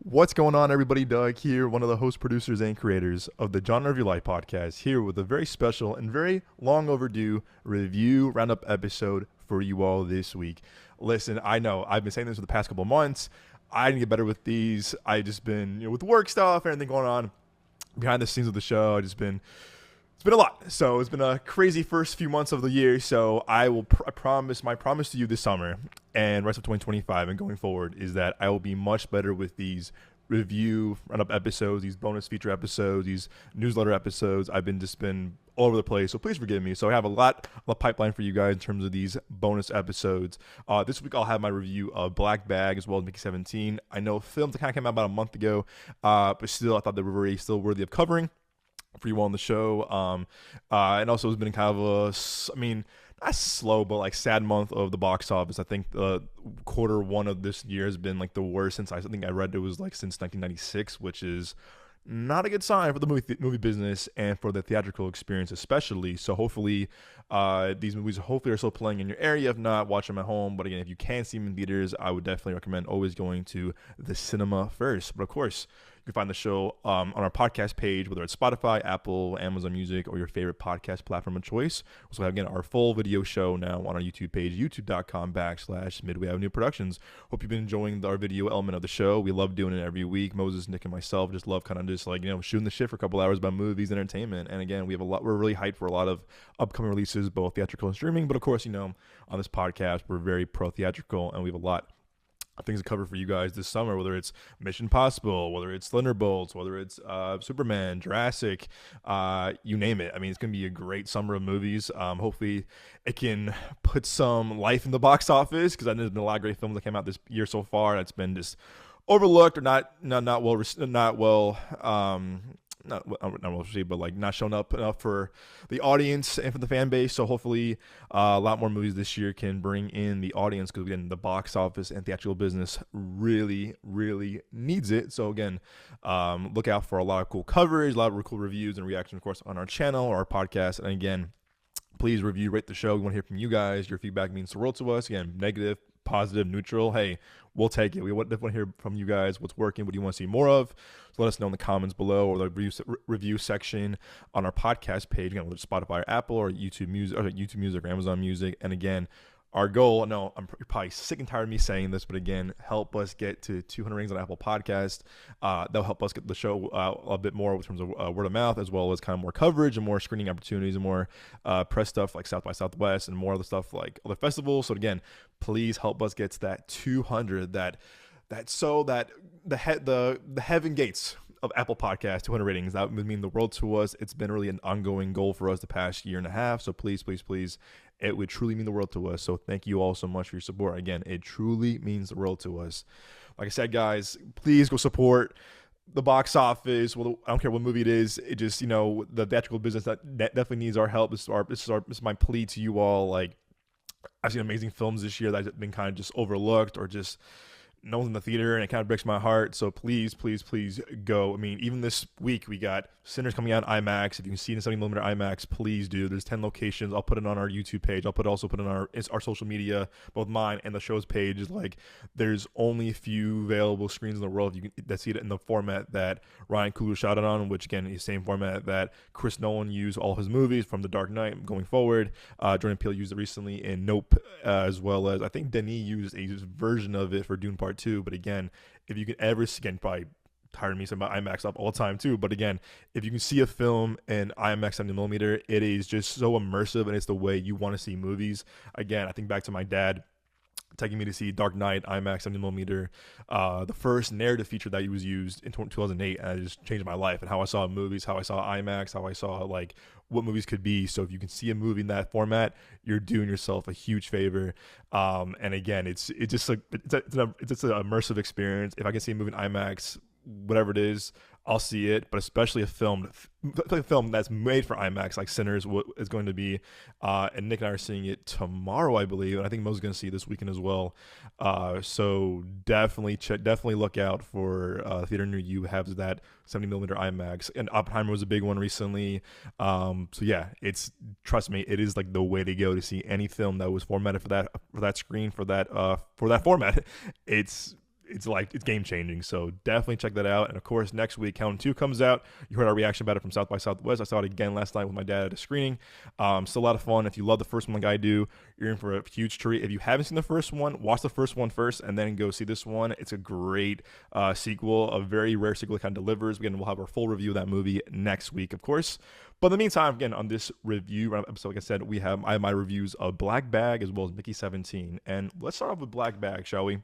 What's going on, everybody? Doug here, one of the host, producers, and creators of the Genre of Your Life podcast, here with a very special and very long overdue review roundup episode for you all this week. Listen, I know I've been saying this for the past couple of months. I need to get better with these. I just been, with work stuff, everything going on behind the scenes of the show. It's been a lot. So it's been a crazy first few months of the year. So I promise, my promise to you this summer and rest of 2025 and going forward is that I will be much better with these review roundup episodes, these bonus feature episodes, these newsletter episodes. I've been all over the place, so please forgive me. So I have a lot of a pipeline for you guys in terms of these bonus episodes. This week I'll have my review of Black Bag as well as Mickey 17. I know films that kind of came out about a month ago, but still I thought they were still worthy of covering for you all on the show. And also it's been kind of not slow, but like sad month of the box office. I think quarter one of this year has been like the worst since I think I read it was like since 1996, which is not a good sign for the movie business and for the theatrical experience especially. So hopefully these movies hopefully are still playing in your area. If not, watch them at home. But again, if you can see them in theaters, I would definitely recommend always going to the cinema first. But of course, you can find the show on our podcast page, whether it's Spotify, Apple, Amazon Music, or your favorite podcast platform of choice. So again, our full video show now on our YouTube page, youtube.com/Midway Avenue Productions. Hope you've been enjoying our video element of the show. We love doing it every week. Moses, Nick, and myself just love kind of just like, shooting the shit for a couple hours about movies, entertainment. And again, we're really hyped for a lot of upcoming releases, both theatrical and streaming. But of course, on this podcast, we're very pro theatrical and we have a lot things to cover for you guys this summer, whether it's Mission Impossible, whether it's Thunderbolts, whether it's Superman, Jurassic, you name it. I mean, it's going to be a great summer of movies. Hopefully it can put some life in the box office, because I know there's been a lot of great films that came out this year so far that's been just overlooked or not well received, but like not shown up enough for the audience and for the fan base. So hopefully a lot more movies this year can bring in the audience, because again, the box office and theatrical business really, really needs it. So again, look out for a lot of cool coverage, a lot of cool reviews and reactions, of course, on our channel or our podcast. And again, please review, rate the show. We want to hear from you guys. Your feedback means the world to us. Again, negative, positive, neutral, hey, we'll take it. We definitely want to hear from you guys. What's working? What do you want to see more of? So let us know in the comments below, or the review section on our podcast page. Again, whether it's Spotify or Apple or YouTube Music or Amazon Music. And again, our goal, no, you're probably sick and tired of me saying this, but again, help us get to 200 ratings on Apple Podcast. That'll help us get the show out a bit more in terms of word of mouth, as well as kind of more coverage and more screening opportunities and more press stuff like South by Southwest and more of the stuff like other festivals. So again, please help us get to that 200, that the heaven gates of Apple Podcast, 200 ratings. That would mean the world to us. It's been really an ongoing goal for us the past year and a half. So please, please, please, it would truly mean the world to us. So thank you all so much for your support. Again, it truly means the world to us. Like I said, guys, please go support the box office. Well, I don't care what movie it is. It just, the theatrical business that definitely needs our help. This is my plea to you all. Like, I've seen amazing films this year that have been kind of just overlooked or just no one's in the theater, and it kind of breaks my heart. So please, please, please go. I mean, even this week we got Sinners coming out in IMAX. If you can see it in 70mm IMAX, please do. There's 10 locations. I'll put it on our YouTube page. I'll also put it on our social media, both mine and the show's page. Like, there's only a few available screens in the world that see it in the format that Ryan Coogler shot it on, which again is the same format that Chris Nolan used all his movies from The Dark Knight going forward. Jordan Peele used it recently in Nope, as well as I think Denis used a version of it for Dune Part 2. But again, if you can ever, again, probably tired of me saying about IMAX up all the time too, but again, if you can see a film in IMAX 70mm, it is just so immersive, and it's the way you want to see movies. Again, I think back to my dad taking me to see Dark Knight IMAX 70mm, the first narrative feature that was used in 2008, and it just changed my life and how I saw movies, how I saw IMAX, how I saw like what movies could be. So if you can see a movie in that format, you're doing yourself a huge favor. And again, it's just an immersive experience. If I can see a movie in IMAX, whatever it is, I'll see it. But especially a film that's made for IMAX, like Sinners is going to be. And Nick and I are seeing it tomorrow, I believe, and I think Mo's going to see it this weekend as well. So definitely look out for theater near you has that 70mm IMAX. And Oppenheimer was a big one recently. So yeah, trust me, it is like the way to go to see any film that was formatted for that screen, for that format. it's game changing. So definitely check that out. And of course, next week, Count 2 comes out. You heard our reaction about it from South by Southwest. I saw it again last night with my dad at a screening. Still a lot of fun. If you love the first one like I do, you're in for a huge treat. If you haven't seen the first one, watch the first one first and then go see this one. It's a great sequel, a very rare sequel that kind of delivers. Again, we'll have our full review of that movie next week, of course. But in the meantime, again, on this review episode, like I said, I have my reviews of Black Bag as well as Mickey 17. And let's start off with Black Bag, shall we?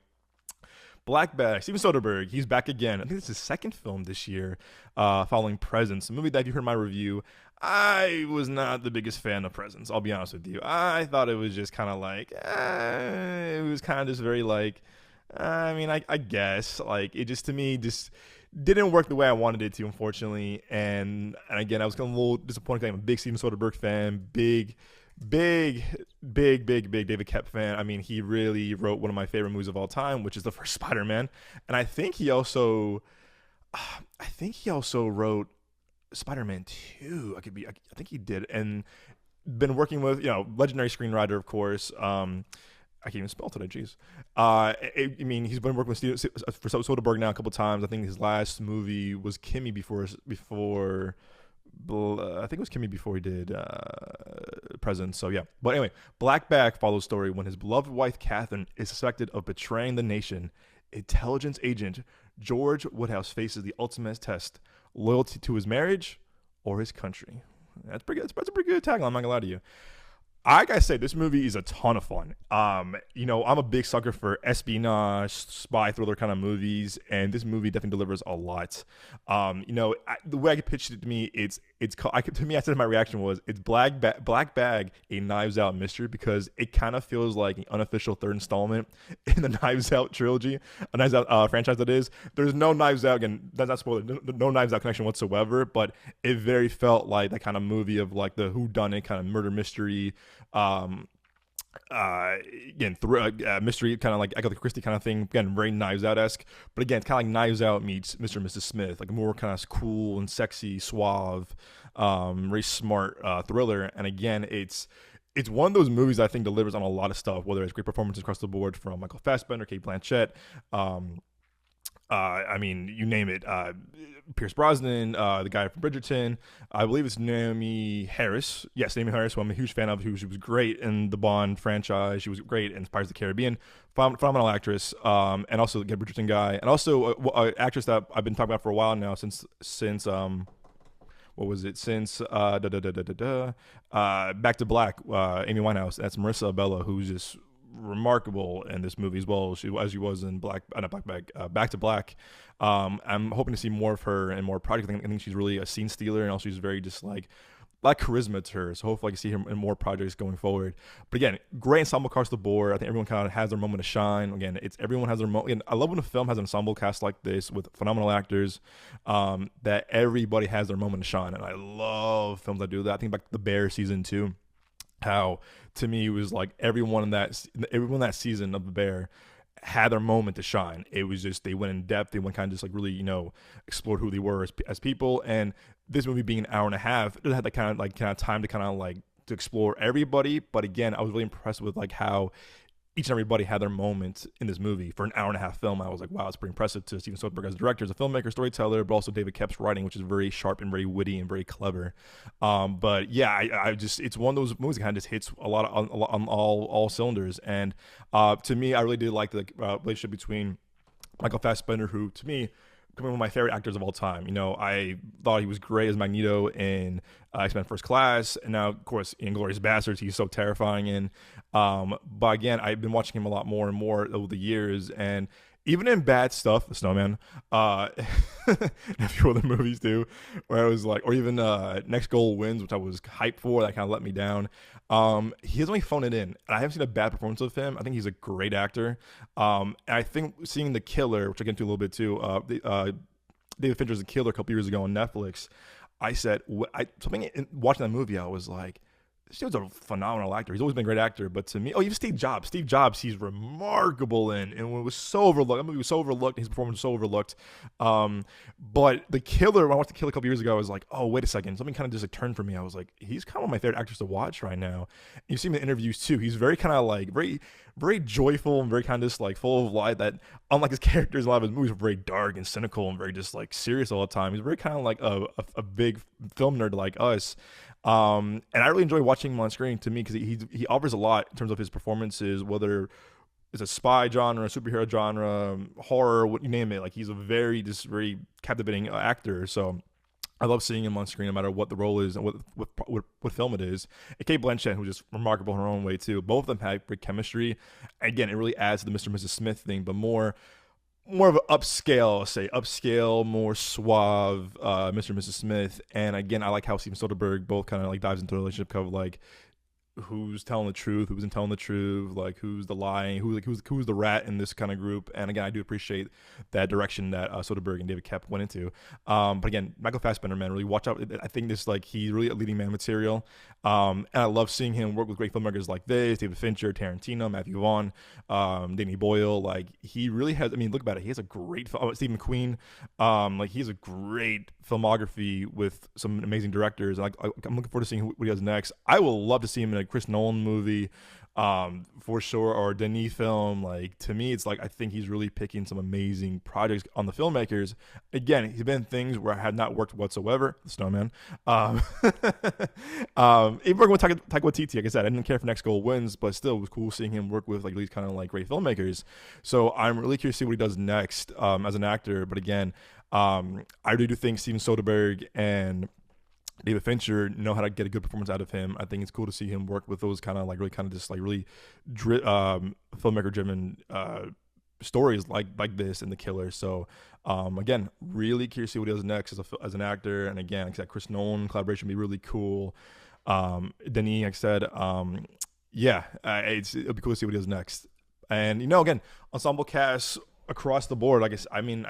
Black Bag, Steven Soderbergh, he's back again. I think it's his second film this year, following Presence, a movie that, if you heard my review, I was not the biggest fan of Presence, I'll be honest with you. I thought it was just kind of like, it was kind of just very like, I guess, like, it just, to me, just didn't work the way I wanted it to, unfortunately. And again, I was kind of a little disappointed. I'm a big Steven Soderbergh fan, big David Koepp fan. I mean, he really wrote one of my favorite movies of all time, which is the first Spider-Man. And I think he also wrote Spider-Man 2. I think he did. And been working with, legendary screenwriter, of course. I can't even spell today, jeez. He's been working for Soderbergh now a couple times. I think his last movie was Kimmy before I think it was Kimmy before he did Presence. So yeah. But anyway, Black Bag follows story when his beloved wife Catherine is suspected of betraying the nation. Intelligence agent George Woodhouse faces the ultimate test: loyalty to his marriage or his country. That's pretty good. That's a pretty good tagline. I'm not gonna lie to you. I gotta say, this movie is a ton of fun. I'm a big sucker for espionage, spy thriller kind of movies, and this movie definitely delivers a lot. The way I pitched it to me, I said my reaction was, it's Black Bag, a Knives Out mystery, because it kind of feels like an unofficial third installment in the Knives Out trilogy, a Knives Out franchise that is. There's no Knives Out, again, that's not spoiler, no Knives Out connection whatsoever, but it very felt like that kind of movie of like the whodunit kind of murder mystery, mystery, kind of like Agatha Christie kind of thing. Again, very Knives Out-esque, but again, it's kind of like Knives Out meets Mr. and Mrs. Smith, like a more kind of cool and sexy, suave, very smart thriller. And again, it's one of those movies that I think delivers on a lot of stuff, whether it's great performances across the board from Michael Fassbender, Cate Blanchett, you name it. Pierce Brosnan, the guy from Bridgerton. I believe it's Naomi Harris. Yes, Naomi Harris, who I'm a huge fan of, she was great in the Bond franchise. She was great in Pirates of the Caribbean. Phenomenal actress. And also the Bridgerton guy. And also an actress that I've been talking about for a while now, since what was it? Since Back to Black, Amy Winehouse. That's Marissa Abella, who's just remarkable in this movie as well, as she was in Back to Black. I'm hoping to see more of her and more projects. I think she's really a scene stealer, and also she's very just like charisma to her. So hopefully I can see her in more projects going forward. But again, great ensemble across the board. I think everyone kind of has their moment to shine. Again, everyone has their moment. Again, I love when a film has an ensemble cast like this with phenomenal actors, that everybody has their moment to shine. And I love films that do that. I think back to The Bear season 2. How, to me, it was like everyone in that season of The Bear had their moment to shine. It was just, they went in depth. They went kind of just like really, explored who they were as people. And this movie being an hour and a half, it had that kind of time to kind of like to explore everybody. But again, I was really impressed with like how each and everybody had their moment in this movie for an hour and a half film. I was like, wow, it's pretty impressive to Steven Soderbergh as a director, as a filmmaker, storyteller, but also David Koepp's writing, which is very sharp and very witty and very clever. But yeah, it's one of those movies that kind of just hits a lot on all cylinders. And to me, I really did like the relationship between Michael Fassbender, who to me, becoming one of my favorite actors of all time. I thought he was great as Magneto in X-Men First Class, and now, of course, in Inglourious Basterds, he's so terrifying in. But again, I've been watching him a lot more and more over the years, and even in bad stuff, The Snowman, and a few other movies too, where I was like, or even Next Goal Wins, which I was hyped for, that kind of let me down. He has only phoned it in, and I haven't seen a bad performance of him. I think he's a great actor. And I think seeing The Killer, which I get into a little bit too, David Fincher's The Killer a couple years ago on Netflix, I said, watching that movie, I was like, this dude's a phenomenal actor. He's always been a great actor, but to me, even Steve Jobs, he's remarkable in, and it was so overlooked. That movie was so overlooked, his performance was so overlooked. But The Killer, when I watched The Killer a couple years ago, I was like, oh, wait a second, something kind of just like turned for me. I was like, he's kind of one of my favorite actors to watch right now. And you see him in interviews too. He's very kind of like very, very joyful and very kind of just like full of light. That unlike his characters, a lot of his movies are very dark and cynical and very just like serious all the time. He's very kind of like a big film nerd like us. And I really enjoy watching him on screen to me because he offers a lot in terms of his performances, whether it's a spy genre, superhero genre, horror, what you name it. Like he's a very captivating actor. So I love seeing him on screen, no matter what the role is and what film it is. And Kate Blanchett, who's just remarkable in her own way too. Both of them have great chemistry. Again, it really adds to the Mr. and Mrs. Smith thing, but more of an upscale, more suave Mr. and Mrs. Smith. And again, I like how Steven Soderbergh both kind of like dives into the relationship of like who's telling the truth, who isn't telling the truth, like who's the lying, who's the rat in this kind of group. And again, I do appreciate that direction that Soderbergh and David Koepp went into. But again, Michael Fassbender, man, really watch out. I think this like he's really a leading man material. And I love seeing him work with great filmmakers like this, David Fincher, Tarantino, Matthew Vaughn, Danny Boyle. Like he really has. I mean, look about it. He has a great Steve McQueen. Like he has a great filmography with some amazing directors. And I'm looking forward to seeing what he does next. I will love to see him in a Chris Nolan movie, for sure, or a Denis film. Like to me, it's like I think he's really picking some amazing projects on the filmmakers. Again, he's been in things where I had not worked whatsoever. The Snowman, even working with Taika Waititi. Like I said, I didn't care if Next Goal wins, but still, it was cool seeing him work with like these kind of like great filmmakers. So I'm really curious to see what he does next as an actor. But again, I really do think Steven Soderbergh and David Fincher know how to get a good performance out of him. I think it's cool to see him work with those kind of like really kind of just like really filmmaker driven stories like this and The Killer. So again, really curious to see what he does next as an actor. And again, like I said, Chris Nolan collaboration would be really cool. Denis, like I said, it'll be cool to see what he does next. And again, ensemble cast across the board. I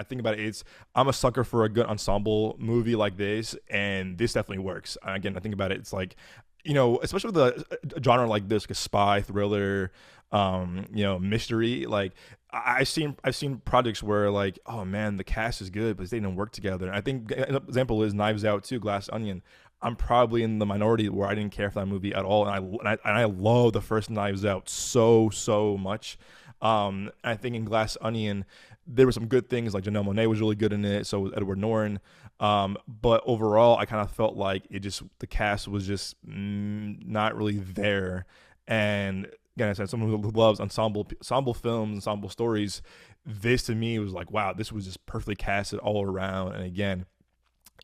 think about it, I'm a sucker for a good ensemble movie like this, and this definitely works. Again, I think about it, it's like, especially with a genre like this, like a spy thriller, mystery. Like I've seen projects where like, oh man, the cast is good, but they didn't work together. And I think an example is Knives Out 2, Glass Onion. I'm probably in the minority where I didn't care for that movie at all, and I love the first Knives Out so much. I think in Glass Onion, there were some good things, like Janelle Monáe was really good in it, so was Edward Norton. But overall, I kind of felt like the cast was just not really there. And again, I said, someone who loves ensemble films, ensemble stories, this to me was like, wow, this was just perfectly casted all around. And again,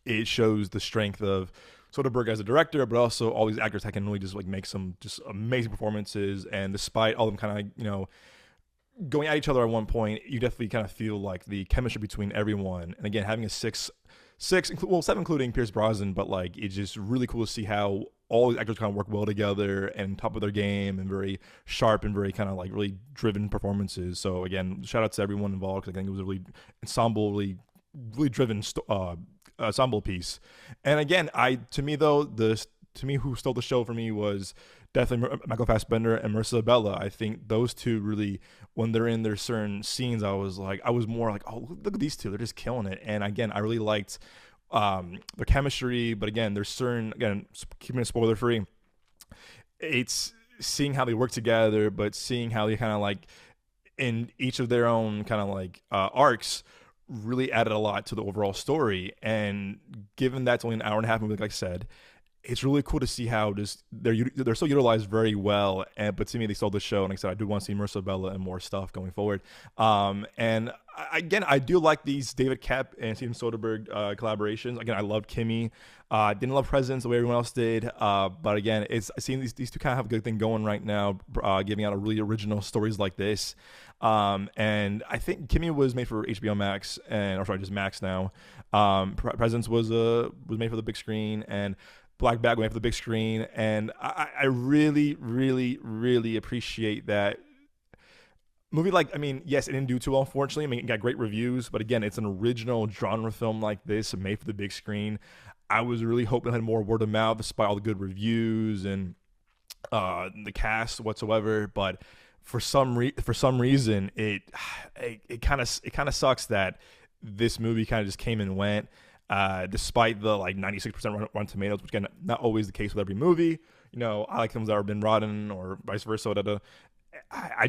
it shows the strength of Soderbergh as a director, but also all these actors that can really just like make some just amazing performances. And despite all them kind of, going at each other at one point, you definitely kind of feel like the chemistry between everyone. And again, having a seven including Pierce Brosnan, but like it's just really cool to see how all these actors kind of work well together and top of their game and very sharp and very kind of like really driven performances. So again, shout out to everyone involved, because I think it was a really driven ensemble piece. And again, to me, who stole the show for me was definitely Michael Fassbender and Marissa Bella. I think those two really, when they're in their certain scenes, I was more like, oh, look at these two, they're just killing it. And again, I really liked their chemistry. But again, keeping it spoiler free, it's seeing how they work together, but seeing how they kind of like in each of their own kind of like arcs really added a lot to the overall story. And given that's only an hour and a half movie, like I said, it's really cool to see how just they're so utilized very well. But to me, they stole the show. And like I said, I do want to see Marissa Bella and more stuff going forward. And again, I do like these David Koepp and Steven Soderbergh collaborations. Again, I loved Kimmy. Didn't love Presents the way everyone else did. But again, it's seeing these two kind of have a good thing going right now, giving out a really original stories like this. And I think Kimmy was made for HBO Max, just Max now. Presents was made for the big screen, and Black Bag went for the big screen. And I really, really, really appreciate that movie. Like, I mean, yes, it didn't do too well, unfortunately. I mean, it got great reviews, but again, it's an original genre film like this, made for the big screen. I was really hoping it had more word of mouth, despite all the good reviews and the cast whatsoever. But for some reason, it kind of sucks that this movie kind of just came and went. Despite the like 96% Rotten Tomatoes, which again, not always the case with every movie. I like films that have been rotten or vice versa. I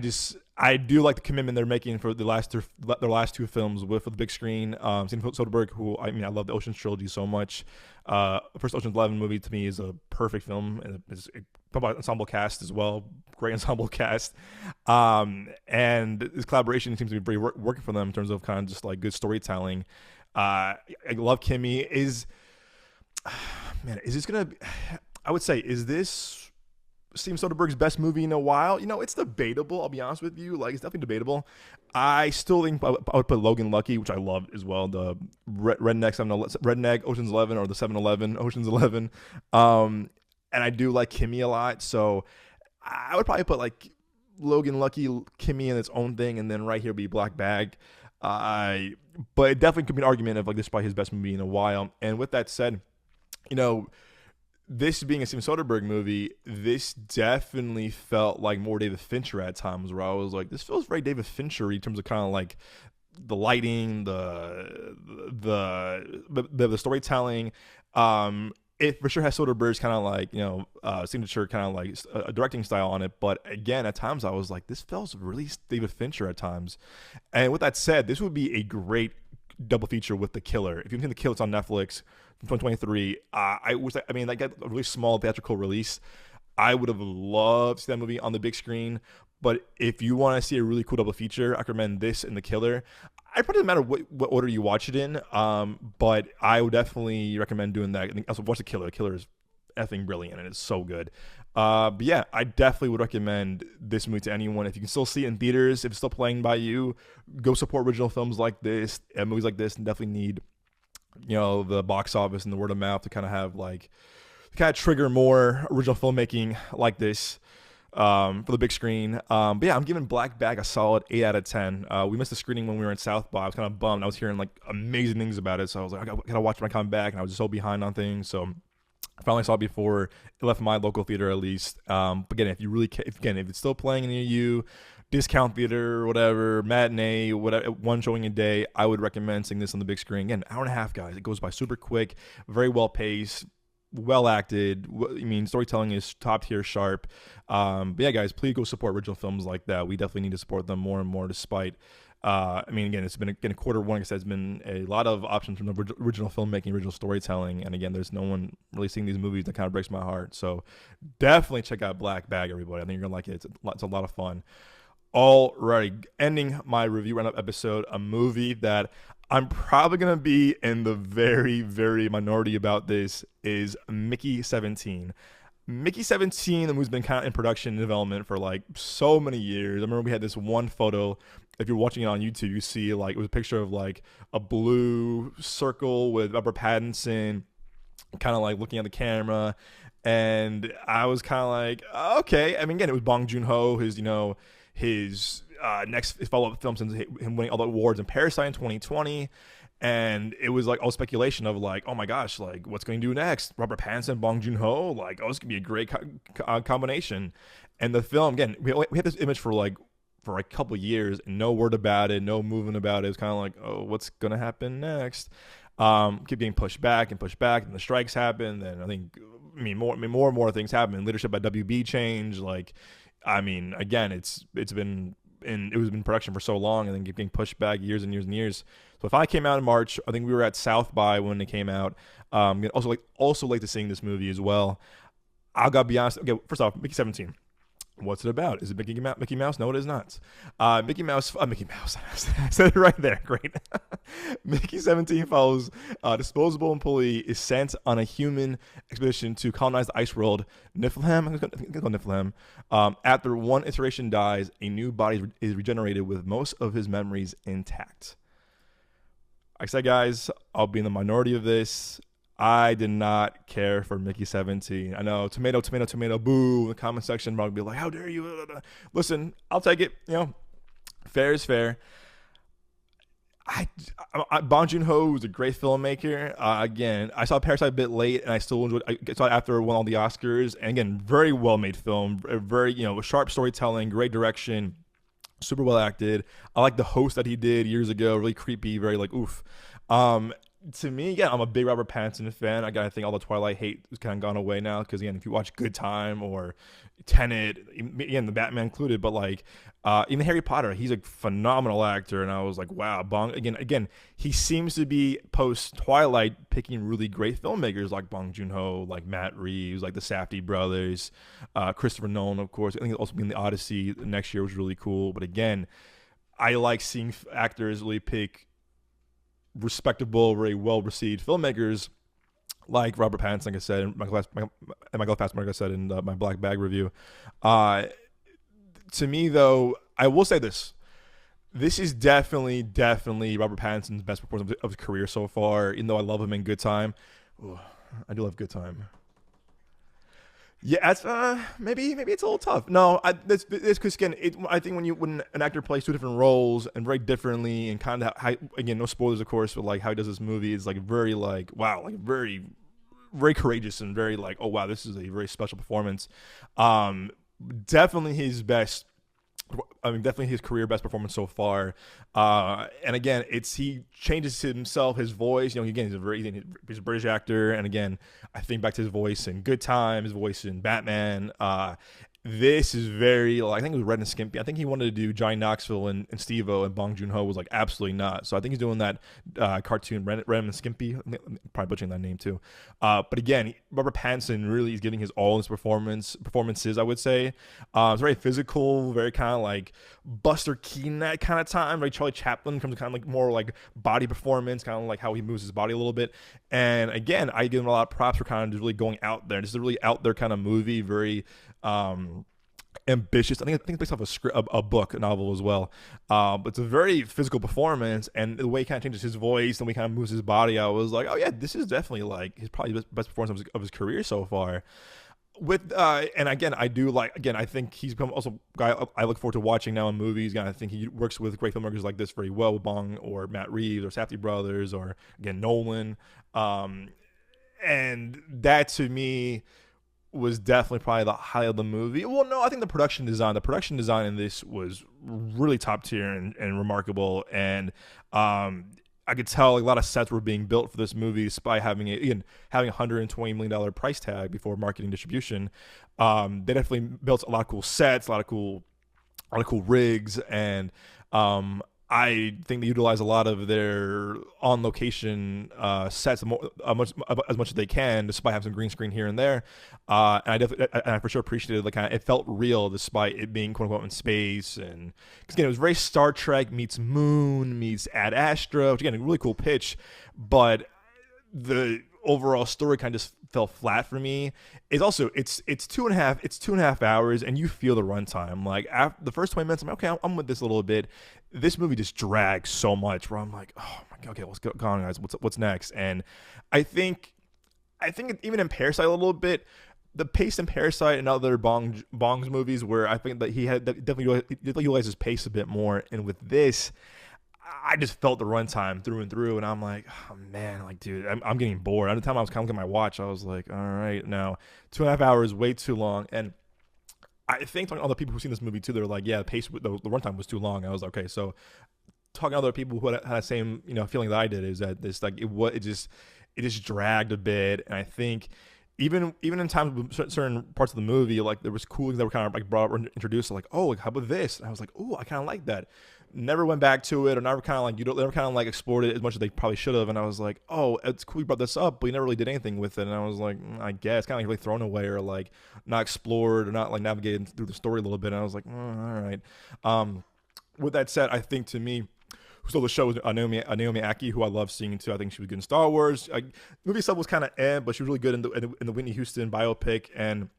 do like the commitment they're making for their last two films with the big screen. Steven Soderbergh, who I love the Ocean's trilogy so much. First Ocean's 11 movie to me is a perfect film, and it's about ensemble cast as well, great ensemble cast. And this collaboration seems to be working for them in terms of kind of just like good storytelling. I love Kimmy. Is this gonna? I would say, is this Steven Soderbergh's best movie in a while? It's debatable. I'll be honest with you. Like, it's definitely debatable. I still think I would put Logan Lucky, which I love as well. The Redneck Ocean's 11, or the 7-Eleven Ocean's 11. And I do like Kimmy a lot, so I would probably put like Logan Lucky, Kimmy in its own thing, and then right here would be Black Bag. But it definitely could be an argument of like this is probably his best movie in a while. And with that said, this being a Steven Soderbergh movie, this definitely felt like more David Fincher at times, where I was like, this feels very David Fincher in terms of kind of like the lighting, the storytelling. It for sure has Soderbergh's kind of like, signature kind of like a directing style on it. But again, at times I was like, this feels really David Fincher at times. And with that said, this would be a great double feature with The Killer. If you've seen The Killer, it's on Netflix from 2023. Like a really small theatrical release. I would have loved to see that movie on the big screen. But if you want to see a really cool double feature, I recommend this and The Killer. It probably doesn't matter what order you watch it in, but I would definitely recommend doing that. And also watch The Killer. The Killer is effing brilliant, and it's so good. But yeah, I definitely would recommend this movie to anyone. If you can still see it in theaters, if it's still playing by you, go support original films like this and movies like this, and definitely need the box office and the word of mouth to kind of trigger more original filmmaking like this for the big screen. But yeah, I'm giving Black Bag a solid 8 out of 10. We missed the screening when we were in South by. I was kind of bummed. I was hearing like amazing things about it, so I was like, I gotta watch when I come back, and I was just so behind on things. So I finally saw it before it left my local theater, at least. But again, if it's still playing near you, discount theater or whatever, matinee, whatever, one showing a day, I would recommend seeing this on the big screen. Again, hour and a half, guys. It goes by super quick, very well paced, well acted. Storytelling is top tier, sharp. But yeah, guys, please go support original films like that. We definitely need to support them more and more, despite. Again, it's been a quarter one. Like I said, it's been a lot of options from the original filmmaking, original storytelling, and again, there's no one really seeing these movies that kind of breaks my heart. So definitely check out Black Bag, everybody. I think you're gonna like it. It's a lot of fun. Alrighty, ending my review roundup episode, a movie that I'm probably going to be in the very, very minority about this is Mickey 17. Mickey 17, the movie's been kind of in production and development for like so many years. I remember we had this one photo. If you're watching it on YouTube, you see like it was a picture of like a blue circle with Robert Pattinson kind of like looking at the camera. And I was kind of like, okay. Again, it was Bong Joon-ho, his next follow-up film since him winning all the awards in Parasite in 2020. And it was like all speculation of like, oh my gosh, like what's going to do next? Robert Pattinson, Bong Joon-ho, like, oh, this could be a great combination. And the film, again, we had this image for a couple of years, and no word about it, no movement about it. It was kind of like, oh, what's going to happen next? Keep getting pushed back, and the strikes happened. And I think, more and more things happen. Leadership at WB changed. Again, it was in production for so long, and then getting pushed back years and years and years. So if I came out in March, I think we were at South by when it came out. Also like to seeing this movie as well. I gotta be honest. Okay, first off, Mickey 17. What's it about? Is it Mickey Mouse? No, it is not. Mickey Mouse. I said it right there. Great. Mickey 17 follows a disposable employee is sent on a human expedition to colonize the ice world, Niflheim. I think it's called Niflheim. After one iteration dies, a new body is regenerated with most of his memories intact. Like I said, guys, I'll be in the minority of this. I did not care for Mickey 17. I know, tomato, boo, in the comment section, I'll be like, how dare you? Listen, I'll take it. Fair is fair. Bong Joon-ho was a great filmmaker. Again, I saw Parasite a bit late, and I still enjoyed. I saw it after it won all the Oscars. And again, very well made film. Very sharp storytelling, great direction, super well acted. I like the host that he did years ago. Really creepy, very like oof. to me, again, I'm a big Robert Pattinson fan. I think all the Twilight hate has kind of gone away now because, again, if you watch Good Time or Tenet, again, the Batman included, but like even Harry Potter, he's a phenomenal actor, and I was like, wow, Bong again, he seems to be post Twilight picking really great filmmakers like Bong Joon-ho, like Matt Reeves, like the Safdie brothers, Christopher Nolan, of course. I think also being the Odyssey next year was really cool, but again, I like seeing actors really pick respectable, very well received filmmakers like Robert Pattinson, like I said, and Michael Fassbender, like I said in my Black Bag review. Uh, to me, though, I will say this: this is definitely Robert Pattinson's best performance of his career so far. Even though I love him in Good Time, ooh, I do love Good Time. Yeah, it's, maybe it's a little tough. No, this because again, I think when an actor plays two different roles and very differently, and kind of how, again, no spoilers of course, but like how he does this movie is like very like wow, like very courageous and very like oh wow, this is a very special performance. Um, Definitely his best. I mean, definitely his career best performance so far. And again, he changes himself, his voice. You know, again, he's a British actor, and again, I think back to his voice in Good Time, his voice in Batman. This is very, like, I think it was Red and Skimpy. I think he wanted to do Johnny Knoxville and Steve-O, and Bong Joon-ho was like, absolutely not. So I think he's doing that cartoon, Red and Skimpy. I'm probably butchering that name too. But again, Robert Pattinson really is giving his all in his performances, I would say. It's very physical, very kind of like Buster Keaton that kind of time, right? Charlie Chaplin comes kind of like more like body performance, kind of like how he moves his body a little bit. And again, I give him a lot of props for kind of just really going out there. This is a really out there kind of movie, very ambitious. I think it's based off a book, a novel as well. But it's a very physical performance, and the way he kind of changes his voice and the way he kind of moves his body, I was like, oh yeah, this is definitely like his probably best performance of his career so far. With and again, I do like again. I think he's become also a guy I look forward to watching now in movies. Again, I think he works with great filmmakers like this very well, with Bong or Matt Reeves or Safdie brothers or again Nolan. And that to me was definitely probably the highlight of the movie. Well, no, I think the production design in this was really top tier and remarkable. And I could tell like, a lot of sets were being built for this movie, despite having having $120 million price tag before marketing distribution. They definitely built a lot of cool sets, a lot of cool rigs, and I think they utilize a lot of their on location sets as much as they can, despite having some green screen here and there. And I for sure appreciated like it felt real despite it being quote unquote in space. And because again, it was very Star Trek meets Moon meets Ad Astra, which again a really cool pitch, but the overall story kind of just fell flat for me. It's 2.5 hours, and you feel the runtime. Like after the first 20 minutes, I'm like, okay, I'm with this a little bit. This movie just drags so much where I'm like, oh my god, okay, what's going on, guys? What's next? And I think even in Parasite a little bit, the pace in Parasite and other Bong's movies where I think that he definitely utilized his pace a bit more, and with this, I just felt the runtime through and through, and I'm like, oh man, like dude, I'm getting bored. At the time I was kind of looking at my watch, I was like, all right, now 2.5 hours, way too long. And I think talking to other people who've seen this movie too, they're like, yeah, the runtime was too long. I was like, okay, so talking to other people who had the same feeling that I did is that this like it just dragged a bit, and I think even in times with certain parts of the movie, like there was cool things that were kind of like brought up or introduced, like oh, like how about this? And I was like, oh, I kind of like that. Never went back to it, or never kind of like explored it as much as they probably should have. And I was like, oh, it's cool you brought this up, but you never really did anything with it. And I was like, I guess kind of like really thrown away or like not explored or not like navigated through the story a little bit. And I was like, all right. With that said, I think to me, who stole the show was Naomi Aki, who I love seeing too. I think she was good in Star Wars. Movie stuff was kind of but she was really good in the Whitney Houston biopic, and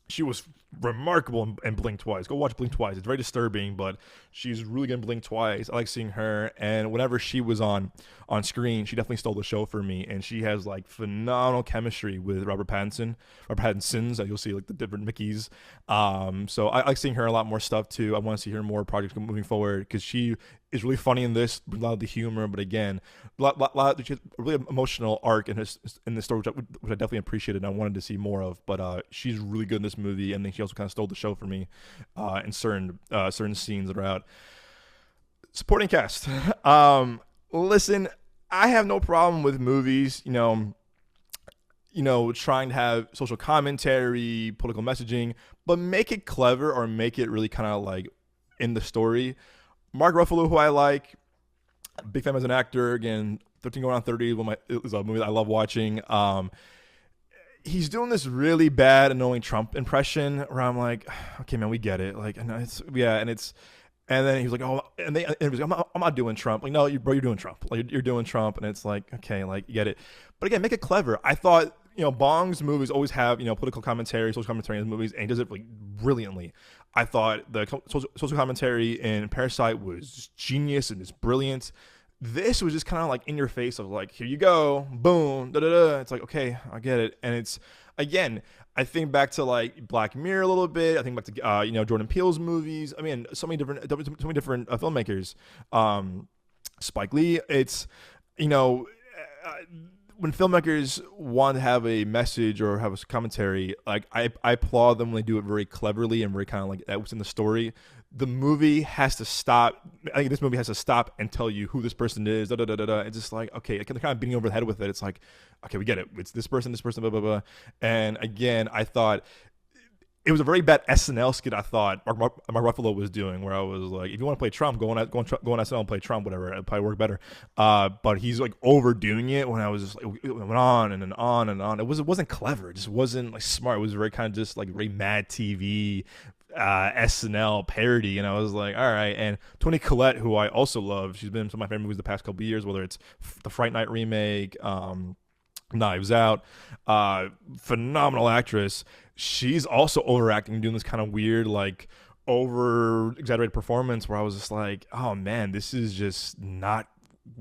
she was remarkable in Blink Twice. Go watch Blink Twice. It's very disturbing, but she's really good in Blink Twice. I like seeing her, and whenever she was on screen, she definitely stole the show for me. And she has like phenomenal chemistry with Robert Pattinson's. You'll see like the different Mickeys. So I like seeing her a lot more stuff too. I want to see her in more projects moving forward because she is really funny in this, a lot of the humor, but again, a really emotional arc in the story, which I definitely appreciated and I wanted to see more of. But she's really good in this movie, and then she also kind of stole the show for me in certain scenes that are out. Supporting cast. Listen, I have no problem with movies, trying to have social commentary, political messaging, but make it clever or make it really kind of like in the story. Mark Ruffalo, who I like, big fan as an actor. Again, 13 going on 30 is a movie that I love watching. He's doing this really bad, annoying Trump impression where I'm like, okay, man, we get it. Like, and it's yeah, and then he was like, oh, and he was like, I'm not doing Trump. Like, no, bro, you're doing Trump. Like, you're doing Trump, and it's like, okay, like, you get it. But again, make it clever. I thought, Bong's movies always have, political commentary, social commentary in his movies, and he does it like brilliantly. I thought the social commentary in Parasite was genius and it's brilliant. This was just kind of like in your face of like, here you go, boom, da da da. It's like, okay, I get it. And it's, again, I think back to like Black Mirror a little bit. I think back to Jordan Peele's movies. I mean, so many different filmmakers. Spike Lee. It's when filmmakers want to have a message or have a commentary, like I applaud them when they do it very cleverly and very kind of like that was in the story. The movie has to stop. I think this movie has to stop and tell you who this person is. Da da da da da. It's just like, okay, they're kind of beating over the head with it. It's like, okay, we get it. It's this person, blah blah blah. And again, I thought it was a very bad SNL skit. I thought Mark Ruffalo was doing, where I was like, if you want to play Trump, go on SNL and play Trump, whatever. It'll probably work better. But he's like overdoing it. When I was just like, it went on and on and on. It wasn't clever. It just wasn't like smart. It was very kind of just like very Mad TV. SNL parody, and I was like, all right. And Toni Collette, who I also love, she's been in some of my favorite movies the past couple of years, whether it's the Fright Night remake, Knives Out, phenomenal actress. She's also overacting, doing this kind of weird, like over exaggerated performance where I was just like, oh man, this is just not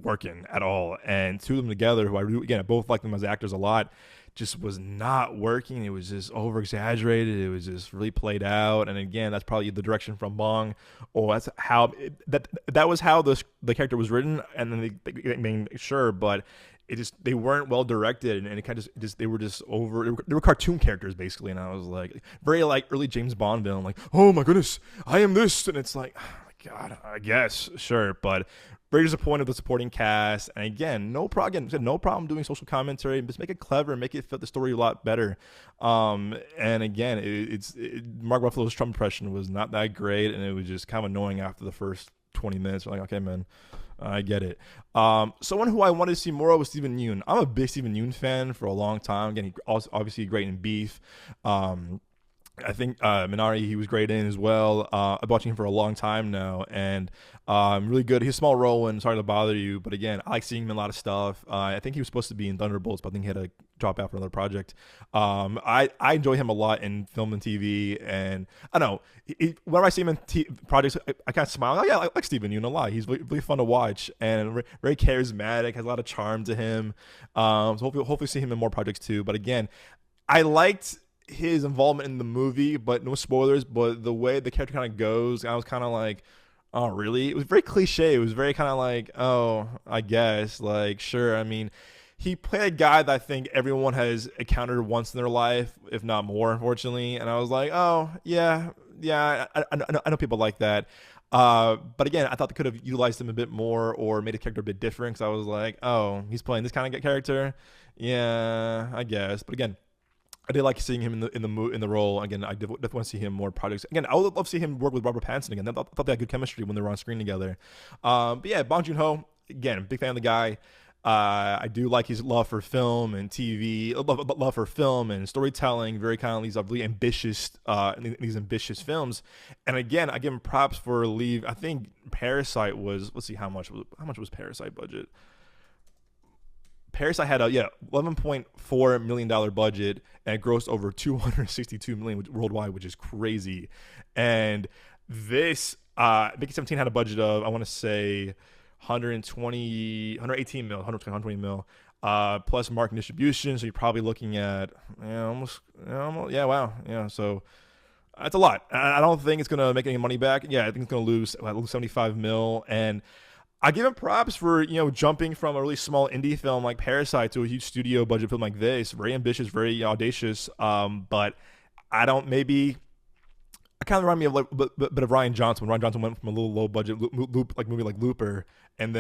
working at all. And two of them together, who I both like them as actors a lot, just was not working. It was just over exaggerated. It was just really played out. And again, that's probably the direction from Bong. Or that's how that was how the character was written. And then I mean, sure, but they weren't well directed, and it kind of just they were just over. They were cartoon characters basically, and I was like very like early James Bond villain, like, oh my goodness, I am this, and it's like, oh my god, I guess sure, but very disappointed with the supporting cast. And again, no problem doing social commentary. Just make it clever, make it fit the story a lot better. And again, Mark Ruffalo's Trump impression was not that great, and it was just kind of annoying after the first 20 minutes. We're like, okay, man, I get it. Someone who I wanted to see more of was Steven Yeun. I'm a big Steven Yeun fan for a long time. Again, he also obviously great in Beef. I think Minari, he was great in as well. I've been watching him for a long time now, and really good. He's a small role in Sorry to Bother You, but again, I like seeing him in a lot of stuff. I think he was supposed to be in Thunderbolts, but I think he had to drop out for another project. I enjoy him a lot in film and TV, and I don't know, whenever I see him in projects, I kind of smile. Oh yeah, I like Steven Yeun a lot. He's really fun to watch and very charismatic, has a lot of charm to him. So hopefully see him in more projects too. But again, I liked his involvement in the movie, but no spoilers, but the way the character kind of goes, I was kind of like, oh really? It was very cliche. It was very kind of like, oh, I guess, like, sure. I mean, he played a guy that I think everyone has encountered once in their life, if not more, unfortunately. And I was like, oh yeah, I know people like that. But again, I thought they could have utilized him a bit more or made a character a bit different, because I was like, oh, he's playing this kind of character. Yeah, I guess. But again, I did like seeing him in the role. Again, I definitely want to see him more projects. Again, I would love to see him work with Robert Pattinson again. I thought they had good chemistry when they were on screen together. But yeah, Bong Joon-ho, again, big fan of the guy. I do like his love for film and TV, love for film and storytelling. Very kind of these really ambitious films. And again, I give him props for leave. I think Parasite was. Let's see how much was Parasite budget. Parasite had a $11.4 million budget, and it grossed over $262 million worldwide, which is crazy. And this Mickey 17 had a budget of, I want to say, 118 mil, plus marketing distribution. So you're probably looking at So that's a lot. I don't think it's gonna make any money back. Yeah, I think it's gonna lose 75 mil. And I give him props for jumping from a really small indie film like Parasite to a huge studio budget film like this. Very ambitious, very audacious. But I don't maybe it kind of reminded me of like bit of Ryan Johnson when Ryan Johnson went from a little low budget like movie like Looper, and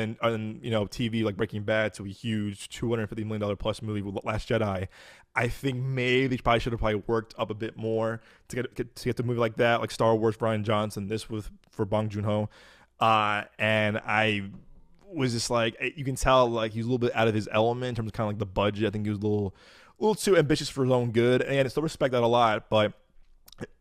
you know, TV like Breaking Bad to a huge $250 million plus movie with Last Jedi. I think maybe they probably should have probably worked up a bit more to get the movie like that, like Star Wars, Ryan Johnson. This with for Bong Joon-ho, and I was just like, you can tell like he's a little bit out of his element in terms of kind of like the budget. I think he was a little too ambitious for his own good, and I still respect that a lot, but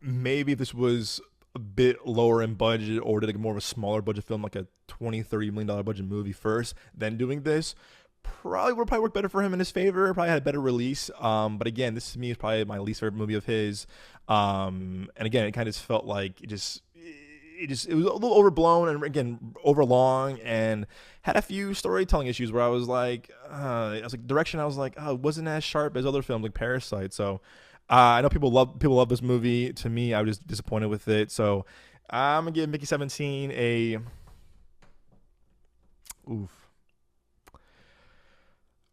maybe if this was a bit lower in budget or did like more of a smaller budget film, like a $20-30 million budget movie first, then doing this, probably worked better for him in his favor. Probably had a better release. But again, this to me is probably my least favorite movie of his. And again, it kind of just felt like it was a little overblown and again overlong and had a few storytelling issues where I was like direction. I was like, oh, it wasn't as sharp as other films like Parasite. So I know people love this movie. To me, I was just disappointed with it. So I'm gonna give Mickey 17 a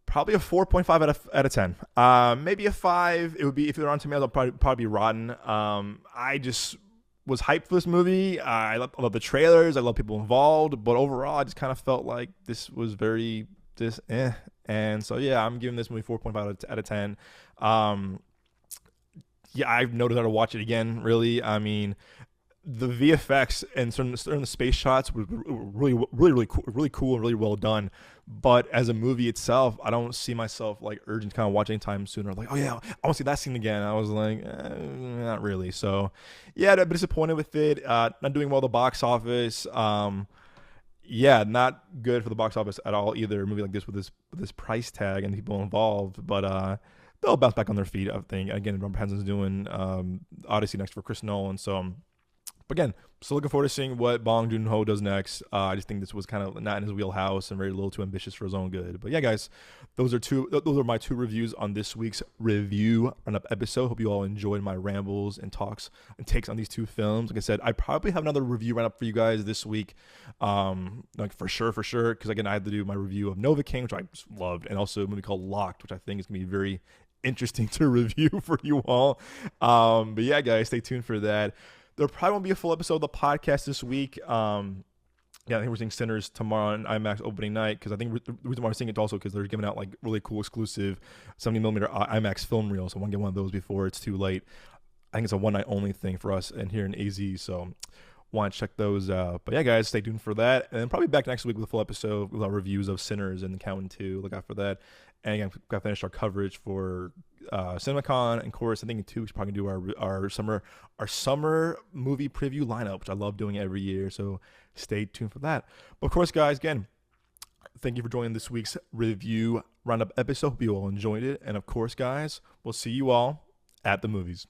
probably a 4.5 out of 10. Maybe a 5. It would be if it were on Tomatoes, I'll probably be rotten. I just was hyped for this movie. I love the trailers. I love people involved, but overall, I just kind of felt like this was very just eh. And so yeah, I'm giving this movie 4.5 out of 10. Yeah, I've noticed how to watch it again. Really, I mean, the VFX and certain the space shots were really cool and really well done. But as a movie itself, I don't see myself like urgent kind of watching anytime soon. Or like, oh yeah, I want to see that scene again. I was like, not really. So yeah, a bit disappointed with it. Not doing well at the box office. Yeah, not good for the box office at all either. A movie like this with this price tag and people involved, but they'll bounce back on their feet, I think. Again, Robert Pattinson's doing Odyssey next for Chris Nolan, so. But again, still looking forward to seeing what Bong Joon-ho does next. I just think this was kind of not in his wheelhouse and very little too ambitious for his own good. But yeah, guys, those are my 2 reviews on this week's review Roundup episode. Hope you all enjoyed my rambles and talks and takes on these 2 films. Like I said, I probably have another review Roundup for you guys this week, like for sure. Because again, I had to do my review of Nova King, which I just loved, and also a movie called Locked, which I think is gonna be very interesting to review for you all. But yeah, guys, stay tuned for that. There probably won't be a full episode of the podcast this week. Yeah, I think we're seeing Sinners tomorrow on IMAX opening night, because I think the reason why we're seeing it also because they're giving out like really cool exclusive 70mm IMAX film reels. So I want to get one of those before it's too late. I think it's a one night only thing for us and here in AZ. So want to check those out. But yeah, guys, stay tuned for that. And then probably back next week with a full episode with our reviews of Sinners and Counting 2. Look out for that. And again, we've got to finish our coverage for CinemaCon, and of course, I think in 2 weeks we're probably going to do our summer movie preview lineup, which I love doing every year. So stay tuned for that. But of course, guys, again, thank you for joining this week's review Roundup episode. Hope you all enjoyed it. And of course, guys, we'll see you all at the movies.